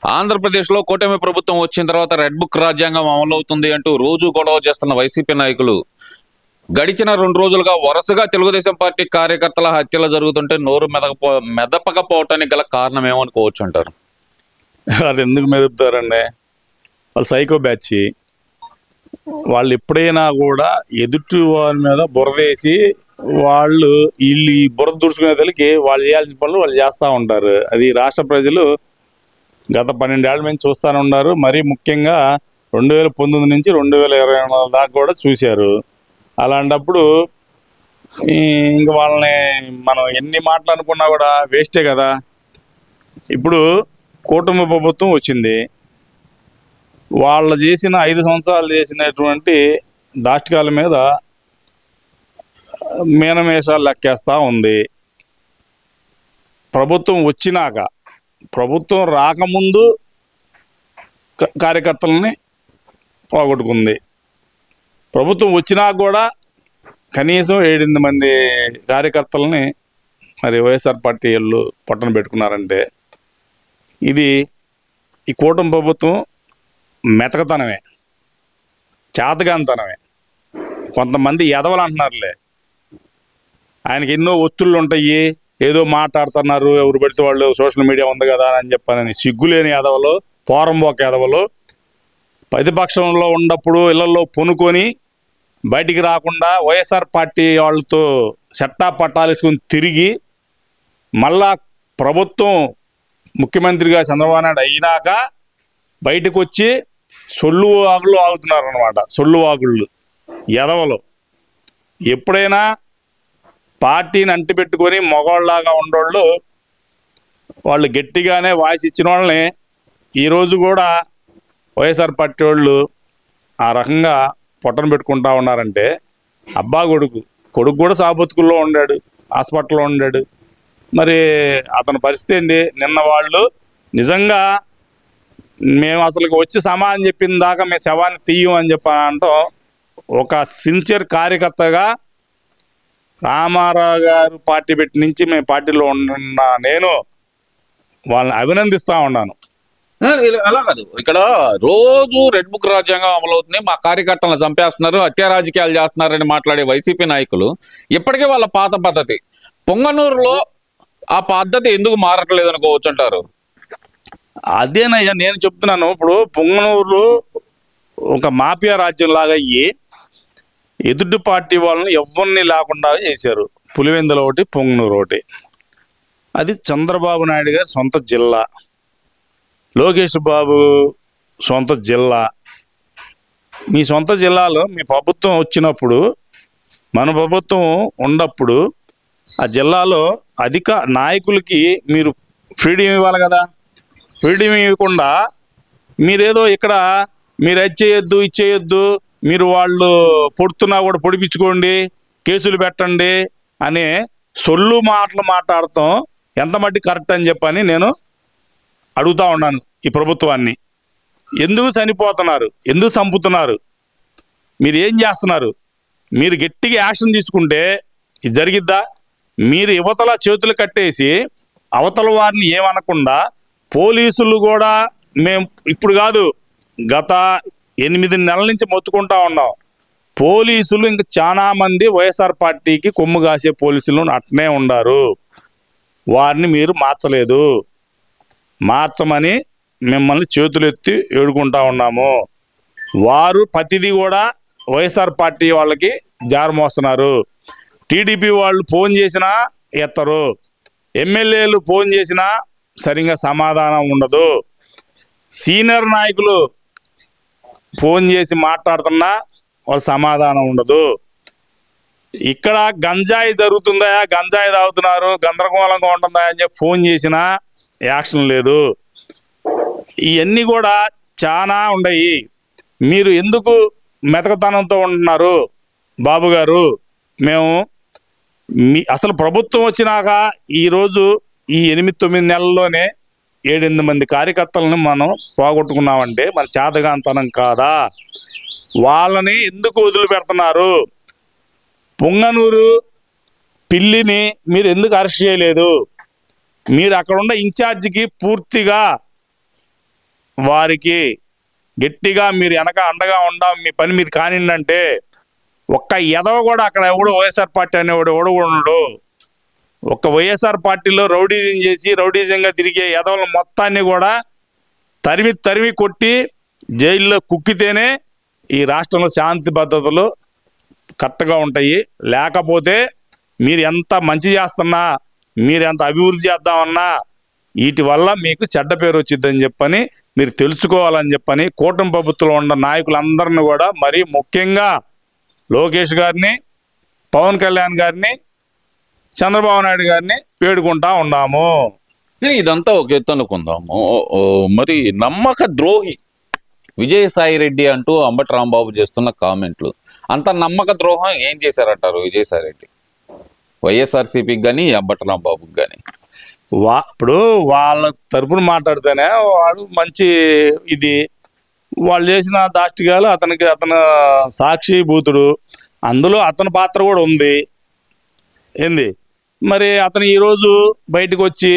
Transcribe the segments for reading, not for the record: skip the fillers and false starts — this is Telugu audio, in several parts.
ఆంధ్రప్రదేశ్లో కూటమి ప్రభుత్వం వచ్చిన తర్వాత రెడ్ బుక్ రాజ్యాంగం అమలవుతుంది అంటూ రోజు గొడవ చేస్తున్న వైసీపీ నాయకులు గడిచిన 2 రోజులుగా వరుసగా తెలుగుదేశం పార్టీ కార్యకర్తల హత్యలు జరుగుతుంటే నోరు మెదపకపోవటానికి గల కారణం ఏమనుకోవచ్చు అంటారు? వాళ్ళు ఎందుకు మెదుపుతారండి? వాళ్ళు సైకో బ్యాచ్. వాళ్ళు ఎప్పుడైనా కూడా ఎదుటి వారి మీద బురదేసి వీళ్ళు ఈ బురద దుడుచుకునే తల్లికి వాళ్ళు చేయాల్సిన పనులు వాళ్ళు చేస్తూ ఉంటారు. అది రాష్ట్ర ప్రజలు గత 12 ఏళ్ల నుంచి చూస్తూనే ఉన్నారు. మరీ ముఖ్యంగా 2019 నుంచి 2024 దాకా కూడా చూశారు. అలాంటప్పుడు ఇంక వాళ్ళని మనం ఎన్ని మాటలు అనుకున్నా కూడా వేస్టే కదా. ఇప్పుడు కూటమి ప్రభుత్వం వచ్చింది, వాళ్ళు చేసిన 5 సంవత్సరాలు చేసినటువంటి దాష్టికాల మీద మీనమేషాలు లెక్కేస్తూ ఉంది. ప్రభుత్వం వచ్చినాక, ప్రభుత్వం రాకముందు కార్యకర్తలని పోగొట్టుకుంది. ప్రభుత్వం వచ్చినాక కూడా కనీసం 7-8 మంది కార్యకర్తలని మరి వైఎస్ఆర్ పార్టీ వాళ్ళు పట్టణ పెట్టుకున్నారంటే ఇది ఈ కూటమి ప్రభుత్వం మెతకతనమే, చేతగానితనమే. కొంతమంది ఎదవలు అంటున్నారులే, ఆయనకి ఎన్నో ఒత్తుళ్ళు ఉంటాయి, ఏదో మాట్లాడుతున్నారు, ఎవరు పడితే వాళ్ళు సోషల్ మీడియా ఉంది కదా అని చెప్పానని సిగ్గులేని ఎదవలు, పోరంబోక ఎదవలు ప్రతిపక్షంలో ఉన్నప్పుడు ఇళ్లలో పొనుకొని బయటికి రాకుండా వైఎస్ఆర్ పార్టీ వాళ్ళతో చట్టా పట్టాలేసుకుని తిరిగి మళ్ళా ప్రభుత్వం ముఖ్యమంత్రిగా చంద్రబాబు నాయుడు అయినాక బయటకు వచ్చి సొల్లు వాగుళ్ళు ఆగుతున్నారు అన్నమాట. సొల్లు వాగుళ్ళు ఎదవలు. ఎప్పుడైనా పార్టీని అంటిపెట్టుకొని మగవాళ్ళలాగా ఉండోళ్ళు వాళ్ళు గట్టిగానే వాయిస్ ఇచ్చిన వాళ్ళని ఈరోజు కూడా వైఎస్ఆర్ పార్టీ వాళ్ళు ఆ రకంగా పొట్టను పెట్టుకుంటా ఉన్నారంటే అబ్బా కొడుకు కూడా సాబతుకుల్లో ఉండాడు, హాస్పిటల్లో ఉండాడు. మరి అతని పరిస్థితి ఏంటి? నిన్న వాళ్ళు నిజంగా మేము అసలుకి వచ్చి సమాధానం చెప్పిన దాకా మేము శవాన్ని తీయం అని చెప్పి అంటాం. ఒక సిన్సియర్ కార్యకర్తగా రామారావు గారు పార్టీ పెట్టి నుంచి మేము పార్టీలో ఉన్న నేను వాళ్ళని అభినందిస్తూ ఉన్నాను. అలా కాదు, ఇక్కడ రోజు రెడ్ బుక్ రాజ్యాంగం అమలవుతుంది, మా కార్యకర్తలను చంపేస్తున్నారు, హత్య రాజకీయాలు చేస్తున్నారని మాట్లాడే వైసీపీ నాయకులు ఇప్పటికే వాళ్ళ పాత పద్ధతి. పొంగనూరులో ఆ పద్ధతి ఎందుకు మారట్లేదు అనుకోవచ్చు అంటారు? అదేనయ్యా నేను చెప్తున్నాను. ఇప్పుడు పొంగనూరు ఒక మాఫియా రాజ్యంలాగా అయ్యి ఎదుటి పార్టీ వాళ్ళని ఎవరిని లేకుండా చేశారు. పులివెందుల ఒకటి, పొంగనూరు ఒకటి. అది చంద్రబాబు నాయుడు గారి సొంత జిల్లా, లోకేష్ బాబు సొంత జిల్లా. మీ సొంత జిల్లాలో మీ ప్రభుత్వం వచ్చినప్పుడు, మన ప్రభుత్వం ఉన్నప్పుడు ఆ జిల్లాలో అధిక నాయకులకి మీరు ఫ్రీడమ్ ఇవ్వాలి కదా. ఫ్రీడమ్ ఇవ్వకుండా మీరేదో ఇక్కడ మీరు అది చేయొద్దు, ఇది చేయొద్దు, మీరు వాళ్ళు పొడుతున్నా కూడా పొడిపించుకోండి, కేసులు పెట్టండి అనే సొల్లు మాటలు మాట్లాడతాం ఎంత మట్టి కరెక్ట్ అని చెప్పని నేను అడుగుతా ఉన్నాను ఈ ప్రభుత్వాన్ని. ఎందుకు చనిపోతున్నారు? ఎందుకు చంపుతున్నారు? మీరు ఏం చేస్తున్నారు? మీరు గట్టిగా యాక్షన్ తీసుకుంటే ఇది జరిగిద్దా? మీరు యువతల చేతులు కట్టేసి అవతల వారిని ఏమనకుండా పోలీసులు కూడా మేము ఇప్పుడు కాదు గత 8 నెలల నుంచి మొత్తుకుంటా ఉన్నాం. పోలీసులు ఇంకా చాలా మంది వైఎస్ఆర్ పార్టీకి కొమ్ము కాసే పోలీసులు అట్నే ఉన్నారు. వారిని మీరు మార్చలేదు. మార్చమని మిమ్మల్ని చేతులెత్తి ఏడుకుంటా ఉన్నాము. వారు ప్రతిదీ కూడా వైఎస్ఆర్ పార్టీ వాళ్ళకి జారమోస్తున్నారు. టీడీపీ వాళ్ళు ఫోన్ చేసినా ఎత్తరు, ఎమ్మెల్యేలు ఫోన్ చేసినా సరిగా సమాధానం ఉండదు, సీనియర్ నాయకులు ఫోన్ చేసి మాట్లాడుతున్నా వాళ్ళు సమాధానం ఉండదు. ఇక్కడ గంజాయి జరుగుతుందా, గంజాయి తాగుతున్నారు, గందరగోళంగా ఉంటుందా అని చెప్పి ఫోన్ చేసినా యాక్షన్ లేదు. ఇవన్నీ కూడా చాలా ఉన్నాయి. మీరు ఎందుకు మెతకతనంతో ఉంటున్నారు? బాబు గారు, మేము అసలు ప్రభుత్వం వచ్చినాక ఈరోజు ఈ 8-9 నెలల్లోనే 7-8 మంది కార్యకర్తలను మనం పోగొట్టుకున్నామంటే మన చేతగాంతనం కాదా? వాళ్ళని ఎందుకు వదిలిపెడుతున్నారు? పొంగనూరు పిల్లిని మీరు ఎందుకు అరెస్ట్ చేయలేదు? మీరు అక్కడ ఉన్న ఇన్ఛార్జికి పూర్తిగా వారికి గట్టిగా మీరు వెనక అండగా ఉండాం, మీ పని మీరు కానిందంటే ఒక్క ఎదవ కూడా అక్కడ ఎవడు వైఎస్ఆర్ పార్టీ అనేవాడు ఎవడు కూడా ఉండడు. ఒక్క వైఎస్ఆర్ పార్టీలో రౌడీజం చేసి రౌడీజంగా తిరిగే ఎదవల మొత్తాన్ని కూడా తరిమి తరిమి కొట్టి జైల్లో కుక్కితేనే ఈ రాష్ట్రంలో శాంతి భద్రతలు కరెక్ట్గా ఉంటాయి. లేకపోతే మీరు ఎంత మంచి చేస్తున్నా, మీరు ఎంత అభివృద్ధి చేద్దామన్నా వీటి వల్ల మీకు చెడ్డ పేరు వచ్చిద్దని చెప్పని మీరు తెలుసుకోవాలని చెప్పని కూటమి ప్రభుత్వంలో ఉన్న నాయకులందరినీ కూడా, మరీ ముఖ్యంగా లోకేష్ గారిని, పవన్ కళ్యాణ్ గారిని, చంద్రబాబు నాయుడు గారిని వేడుకుంటా ఉన్నాము. ఇదంతా ఒక ఎత్తు అనుకుందాము. మరి నమ్మక ద్రోహి విజయసాయి రెడ్డి అంటూ అంబటి రాంబాబు చేస్తున్న కామెంట్లు, అంత నమ్మక ద్రోహం ఏం చేశారంటారు విజయసాయి రెడ్డి వైఎస్ఆర్సీపీకి కానీ అంబటి రాంబాబుకి కానీ? ఇప్పుడు వాళ్ళ తరపున మాట్లాడితేనే వాడు మంచి ఇది, వాళ్ళు చేసిన దాష్టికాలు అతను సాక్షి భూతుడు, అందులో అతని పాత్ర కూడా ఉంది. ఏంది మరి అతను ఈరోజు బయటకు వచ్చి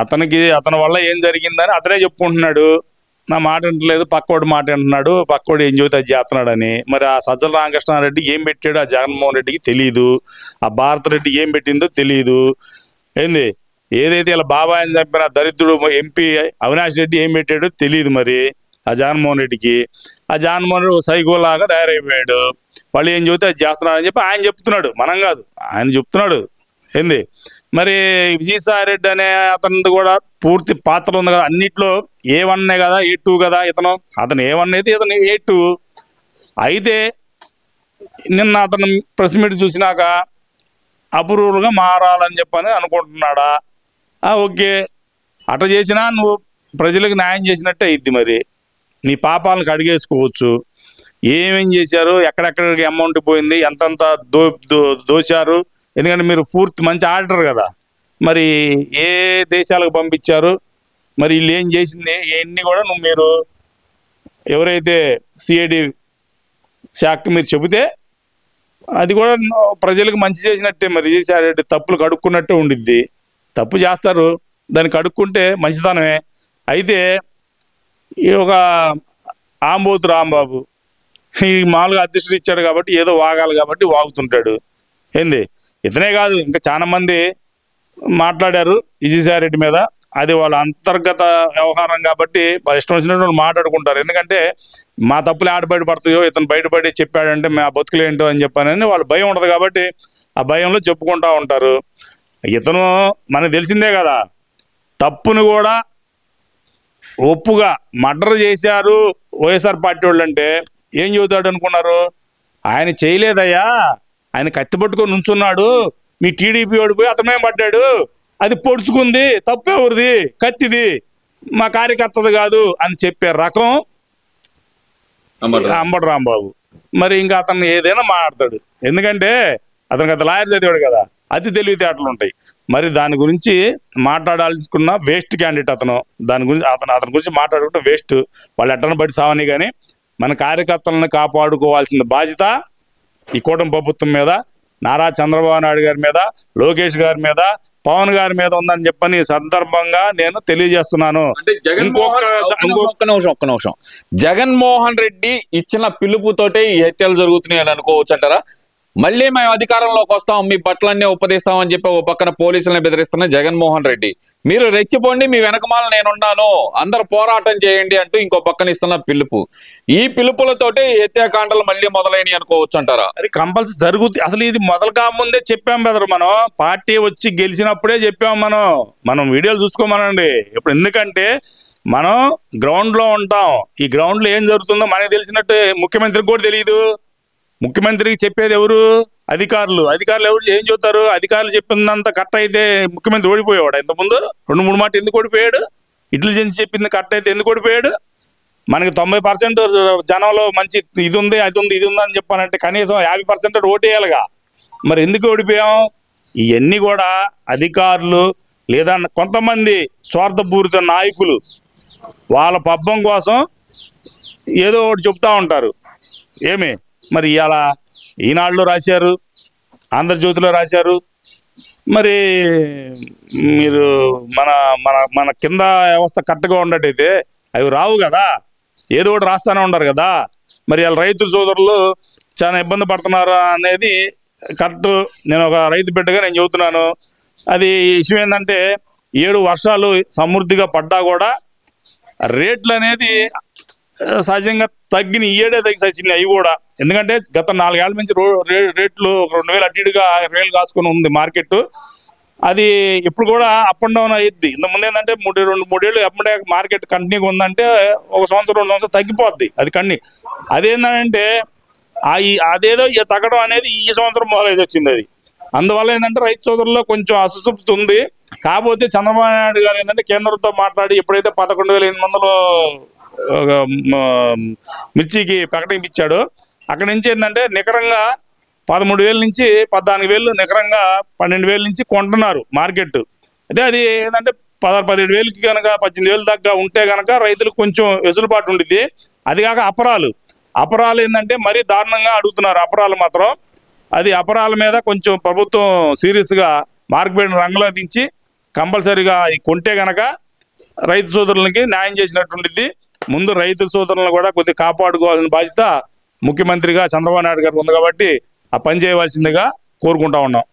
అతని వల్ల ఏం జరిగిందని అతనే చెప్పుకుంటున్నాడు. నా మాట వింటలేదు, పక్కోడి మాట వింటున్నాడు, పక్కోడు ఏం చెబితే అది చేస్తున్నాడని. మరి ఆ సజ్జల రామకృష్ణారెడ్డి ఏం పెట్టాడు ఆ జగన్మోహన్ రెడ్డికి తెలియదు, ఆ భారతరెడ్డి ఏం పెట్టిందో తెలియదు. ఏంది ఏదైతే ఇలా బాబాయిని చంపిన దరిద్రుడు ఎంపీ అవినాష్ రెడ్డి ఏం పెట్టాడో తెలియదు మరి ఆ జగన్మోహన్ రెడ్డికి. ఆ జగన్మోహన్ రెడ్డి సైకోలాగా తయారైపోయాడు. వాళ్ళు ఏం చెబితే అది చేస్తున్నాడని చెప్పి ఆయన చెప్తున్నాడు, మనం కాదు, ఆయన చెప్తున్నాడు. ఏంది మరి విజయసాయి రెడ్డి అనే అతనిది కూడా పూర్తి పాత్ర ఉంది కదా అన్నిట్లో. A1 కదా, A2 కదా అతను A1 అయితే ఇతను A2. అయితే నిన్న అతను ప్రెస్ మీట్ చూసినాక అప్రూవల్గా మారాలని చెప్పని అనుకుంటున్నాడా? ఓకే, అట్లా చేసినా నువ్వు ప్రజలకు న్యాయం చేసినట్టే అయింది. మరి నీ పాపాలను కడిగేసుకోవచ్చు. ఏమేం చేశారు, ఎక్కడెక్కడికి అమౌంట్ పోయింది, ఎంతంత దోశారు. ఎందుకంటే మీరు పూర్తి మంచి ఆర్డర్ కదా, మరి ఏ దేశాలకు పంపించారు, మరి వీళ్ళు ఏం చేసింది, ఇవన్నీ కూడా మీరు ఎవరైతే సిఐడి శాఖ మీరు చెబితే అది కూడా ప్రజలకు మంచి చేసినట్టే. మరి విజయసాయి తప్పులు కడుక్కున్నట్టే ఉండిద్ది. తప్పు చేస్తారు, దాన్ని కడుక్కుంటే మంచితనమే. అయితే ఈ ఒక ఆంబోతు రాంబాబు ఈ మామూలుగా అధ్యక్షుడు ఇచ్చాడు కాబట్టి ఏదో వాగాలి కాబట్టి వాగుతుంటాడు. ఏంది ఇతనే కాదు, ఇంకా చాలా మంది మాట్లాడారు విజయసాయి రెడ్డి మీద. అది వాళ్ళ అంతర్గత వ్యవహారం కాబట్టి వాళ్ళు ఇష్టం వచ్చినట్టు మాట్లాడుకుంటారు. ఎందుకంటే మా తప్పులు ఆడ బయటపడతాయో, ఇతను బయటపడి చెప్పాడంటే మా బతుకులేంటో అని చెప్పానని వాళ్ళు భయం ఉండదు కాబట్టి ఆ భయంలో చెప్పుకుంటూ ఉంటారు. ఇతను మనకు తెలిసిందే కదా, తప్పును కూడా ఒప్పుగా మర్డర్ చేశారు వైఎస్ఆర్ పార్టీ వాళ్ళు అంటే ఏం చెబుతాడు అనుకున్నారు? ఆయన చేయలేదయ్యా, ఆయన కత్తి పట్టుకొని నుంచున్నాడు, మీ టీడీపీ ఓడిపోయి అతనే పడ్డాడు, అది పొడుచుకుంది, తప్పెవరిది, కత్తిది, మా కార్యకర్తది కాదు అని చెప్పే రకం అంబటి రాంబాబు. మరి ఇంకా అతను ఏదైనా మాట్లాడతాడు, ఎందుకంటే అతనికి అతను లాయర్ చదివాడు కదా, అతి తెలివితేటలు ఉంటాయి. మరి దాని గురించి మాట్లాడాల్సుకున్న వేస్ట్ క్యాండిడేట్ అతను. దాని గురించి అతని గురించి మాట్లాడుకుంటే వేస్ట్. వాళ్ళు ఎట్టన బట్టి సావని. కానీ మన కార్యకర్తలను కాపాడుకోవాల్సిన బాధ్యత ఈ కూటమి ప్రభుత్వం మీద, నారా చంద్రబాబు నాయుడు గారి మీద, లోకేష్ గారి మీద, పవన్ గారి మీద ఉందని చెప్పని సందర్భంగా నేను తెలియజేస్తున్నాను. ఒక్క నిమిషం జగన్మోహన్ రెడ్డి ఇచ్చిన పిలుపుతోటే ఈ హత్యలు జరుగుతున్నాయి అని అనుకోవచ్చు అంటారా? మళ్ళీ మేము అధికారంలోకి వస్తాం, మీ బట్టలన్నీ ఉపదేస్తామని చెప్పి ఓ పక్కన పోలీసులను బెదిరిస్తున్న జగన్మోహన్ రెడ్డి, మీరు రెచ్చిపోండి, మీ వెనకమాల నేనున్నాను, అందరు పోరాటం చేయండి అంటూ ఇంకో పక్కన ఇస్తున్న పిలుపు. ఈ పిలుపులతోటి హత్యాకాండలు మళ్ళీ మొదలైనవి అనుకోవచ్చు అంటారా? అది కంపల్సరీ జరుగుతుంది. అసలు ఇది మొదలు కాముందే చెప్పాం బెదరు, మనం పార్టీ వచ్చి గెలిచినప్పుడే చెప్పాం. మనం వీడియోలు చూసుకోమనండి ఇప్పుడు. ఎందుకంటే మనం గ్రౌండ్ లో ఉంటాం. ఈ గ్రౌండ్ లో ఏం జరుగుతుందో మనకి తెలిసినట్టు ముఖ్యమంత్రికి కూడా తెలియదు. ముఖ్యమంత్రికి చెప్పేది ఎవరు? అధికారులు ఎవరు ఏం చెబుతారు? అధికారులు చెప్పినంత కరెక్ట్ అయితే ముఖ్యమంత్రి ఓడిపోయేవాడు. ఇంతకుముందు 2-3 మాట ఎందుకు ఓడిపోయాడు? ఇంటెలిజెన్స్ చెప్పింది కరెక్ట్ అయితే ఎందుకు ఓడిపోయాడు? మనకి 90% జనంలో మంచి ఇది ఉంది, అది ఉంది, ఇది ఉంది అని చెప్పానంటే కనీసం 50% ఓటేయాలిగా. మరి ఎందుకు ఓడిపోయాం? ఇవన్నీ కూడా అధికారులు లేదా కొంతమంది స్వార్థపూరిత నాయకులు వాళ్ళ పబ్బం కోసం ఏదో ఒకటి చెప్తా ఉంటారు. ఏమి మరి ఇవాళ ఈనాడులో రాశారు, ఆంధ్రజ్యోతిలో రాశారు. మరి మీరు మన మన మన కింద వ్యవస్థ కరెక్ట్గా ఉన్నట్టయితే అవి రావు కదా, ఏదో ఒకటి రాస్తూనే ఉండరు కదా. మరి వాళ్ళ రైతు సోదరులు చాలా ఇబ్బంది పడుతున్నారు అనేది కరెక్ట్. నేను ఒక రైతు బిడ్డగా నేను చెబుతున్నాను. అది విషయం ఏంటంటే 7 వర్షాలు సమృద్ధిగా పడ్డా కూడా రేట్లు అనేది సహజంగా తగ్గిన ఏడే తగ్గి సచ్చినాయి అవి కూడా. ఎందుకంటే గత 4 ఏళ్ల నుంచి రేట్లు 2,000 అటు ఇటుగా 20,000 కాసుకొని ఉంది మార్కెట్. అది ఇప్పుడు కూడా అప్ అండ్ డౌన్ అయ్యిద్ది. ఇంతకుముందు ఏంటంటే 2-3 ఏళ్ళు ఎప్పుడే మార్కెట్ కంటిన్యూగా ఉందంటే 1 సంవత్సరం 2 సంవత్సరాలు తగ్గిపోద్ది అది అదేంటంటే అదేదో తగ్గడం అనేది ఈ సంవత్సరం మొదలైతే వచ్చింది అది. అందువల్ల ఏంటంటే రైతు సోదరుల్లో కొంచెం అసంతృప్తి ఉంది. కాకపోతే చంద్రబాబు నాయుడు గారు ఏంటంటే కేంద్రంతో మాట్లాడి ఎప్పుడైతే 11,800 మిర్చికి ప్రకటించాడో అక్కడి నుంచి ఏంటంటే నికరంగా 13,000 నుంచి 14,000 నికరంగా 12,000 నుంచి కొంటున్నారు మార్కెట్. అయితే అది ఏంటంటే 17,000కి కనుక 18,000 దాకా ఉంటే కనుక రైతులకు కొంచెం వెసులుబాటు ఉండిద్ది. అది కాక అపరాలు ఏంటంటే మరీ దారుణంగా అడుగుతున్నారు అపరాలు మాత్రం. అది అపరాల మీద కొంచెం ప్రభుత్వం సీరియస్గా మార్కెట్ రంగంలో దించి కంపల్సరీగా కొంటే గనక రైతు సోదరులకి న్యాయం చేసినట్టుండిద్ది. ముందు రైతు సోదరులను కూడా కొద్దిగా కాపాడుకోవాల్సిన బాధ్యత ముఖ్యమంత్రిగా చంద్రబాబు నాయుడు గారు ఉంది కాబట్టి ఆ పని చేయవలసిందిగా కోరుకుంటా ఉన్నాం.